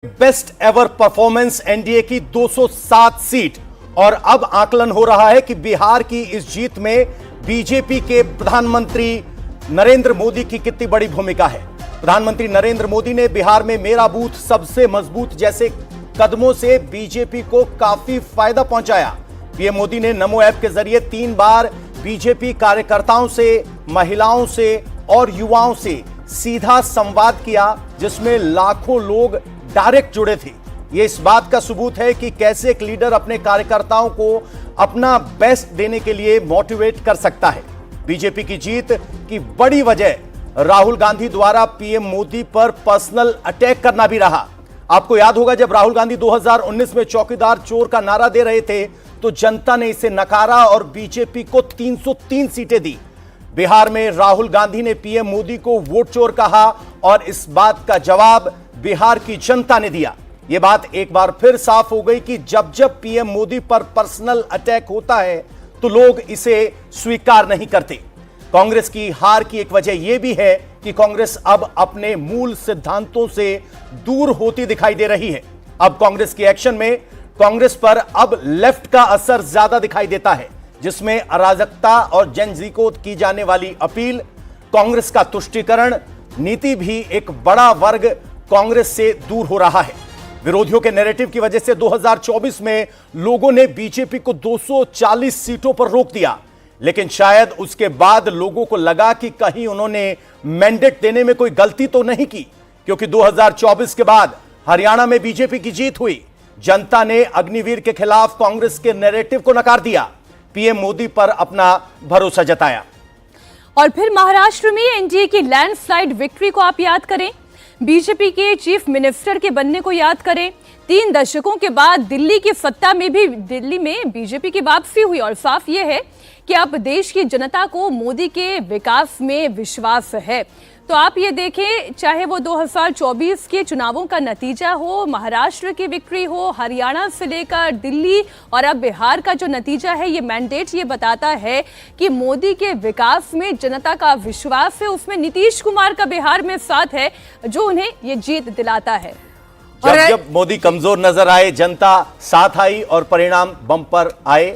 Best ever performance NDA की 207 seat. और अब आकलन हो रहा है कि बिहार की इस जीत में बीजेपी के प्रधानमंत्री नरेंद्र मोदी की कितनी बड़ी भूमिका है। प्रधानमंत्री नरेंद्र मोदी ने बिहार में मेरा बूथ सबसे मजबूत जैसे कदमों से बीजेपी को काफी फायदा पहुंचाया। पीएम मोदी ने नमो ऐप के जरिए 3 बार बीजेपी कार्यकर्ताओं से, महिलाओं से और युवाओं से सीधा संवाद किया, जिसमें लाखों लोग डायरेक्ट जुड़े थे। यह इस बात का सबूत है कि कैसे एक लीडर अपने कार्यकर्ताओं को अपना बेस्ट देने के लिए मोटिवेट कर सकता है। बीजेपी की जीत की बड़ी वजह राहुल गांधी द्वारा पीएम मोदी पर पर्सनल अटैक करना भी रहा। आपको याद होगा, जब राहुल गांधी 2019 में चौकीदार चोर का नारा दे रहे थे तो जनता ने इसे नकारा और बीजेपी को 303 सीटें दी। बिहार में राहुल गांधी ने पीएम मोदी को वोट चोर कहा और इस बात का जवाब बिहार की जनता ने दिया। यह बात एक बार फिर साफ हो गई कि जब जब पीएम मोदी पर पर्सनल अटैक होता है तो लोग इसे स्वीकार नहीं करते। कांग्रेस की हार की एक वजह यह भी है कि कांग्रेस अब अपने मूल सिद्धांतों से दूर होती दिखाई दे रही है। अब कांग्रेस के एक्शन में कांग्रेस पर अब लेफ्ट का असर ज्यादा दिखाई देता है, जिसमें अराजकता और जनजी को की जाने वाली अपील, कांग्रेस का तुष्टीकरण नीति भी एक बड़ा वर्ग कांग्रेस से दूर हो रहा है। विरोधियों के नैरेटिव की वजह से 2024 में लोगों ने बीजेपी को 240 सीटों पर रोक दिया, लेकिन शायद उसके बाद लोगों को लगा कि कहीं उन्होंने मैंडेट देने में कोई गलती तो नहीं की, क्योंकि 2024 के बाद हरियाणा में बीजेपी की जीत हुई। जनता ने अग्निवीर के खिलाफ कांग्रेस के नैरेटिव को नकार दिया, पीएम मोदी पर अपना भरोसा जताया। और फिर महाराष्ट्र में एनडीए की लैंडस्लाइड विक्ट्री को आप याद करें, बीजेपी के चीफ मिनिस्टर के बनने को याद करें। 3 दशकों के बाद दिल्ली की सत्ता में भी दिल्ली में बीजेपी की वापसी हुई और साफ यह है कि अब देश की जनता को मोदी के विकास में विश्वास है। तो आप ये देखें, चाहे वो 2024 के चुनावों का नतीजा हो, महाराष्ट्र की विक्ट्री हो, हरियाणा से लेकर दिल्ली और अब बिहार का जो नतीजा है, ये मैंडेट ये बताता है कि मोदी के विकास में जनता का विश्वास है। उसमें नीतीश कुमार का बिहार में साथ है जो उन्हें ये जीत दिलाता है। जब मोदी कमजोर नजर आए, जनता साथ आई और परिणाम बम्पर आए।